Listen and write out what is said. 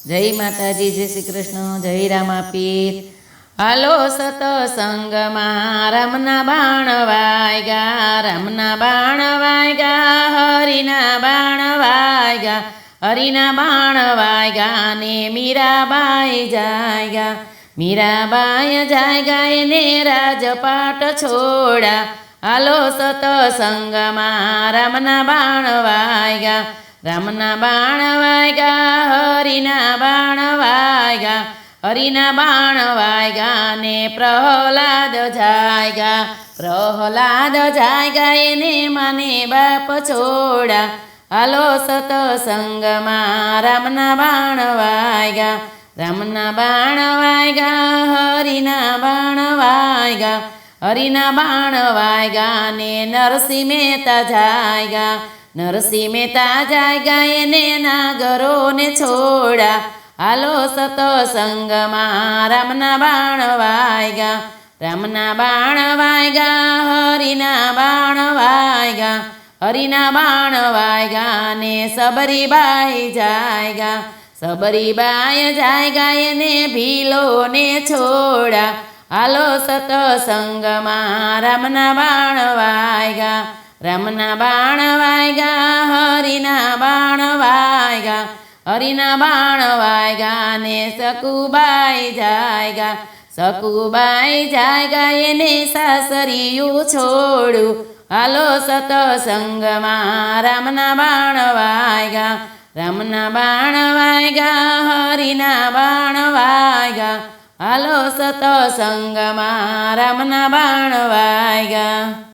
જય માતાજી, જય શ્રી કૃષ્ણ, જય રામા પીર. હાલો સતસંગમાં રામના બાણ વાગ્યા, રામના બાણ વાગ્યા, હરિના બાણ વાગ્યા, હરિના બાણ વાગ્યા ને મીરાબાઈ જાગ્યા. મીરાબાઈ જાગ્યા એને રાજપાટ છોડા. હાલો સતસંગમાં રામના બાણ વાગ્યા, રામના બાણ વાગ્યા, હરિના બાણ વાગ્યા, હરિના બાણ વાગ્યા ને પ્રહલાદ જાગ્યા. પ્રહલાદ જાગ્યા એને માને બાપ છોડા. હાલો સતસંગમાં રામના બાણ વાગ્યા, રામના બાણ વાગ્યા, હરિના બાણ વાગ્યા, હરિના બાણ વાગ્યા ને નરસિંહ મહેતા જાગ્યા. નરસિંહ મહેતા જાગ્યા એને નાગરોને છોડા. હાલો સતસંગમાં રામના બાણ વાગ્યા, રામના બાણ વાગ્યા, હરિના બાણ વાગ્યા, હરિના બાણ વાગ્યા ને સબરીબાઈ જાગ્યા. સબરીબાઈ જાગ્યા એને ભીલોને છોડા. હાલો સતસંગમાં રામના બાણ વાગ્યા, રામના બાણ વાગ્યા, હરિના બાણ વાગ્યા, હરિના બાણ વાગ્યા ને સકુબાઈ જાગ્યા. સકુબાઈ જાગ્યા એને સાસરિયું છોડું. હાલો સતસંગમાં રામના બાણ વાગ્યા, રામના બાણ વાગ્યા, હરિના બાણ વાગ્યા, હાલો સતસંગમાં રામના બાણ વાગ્યા.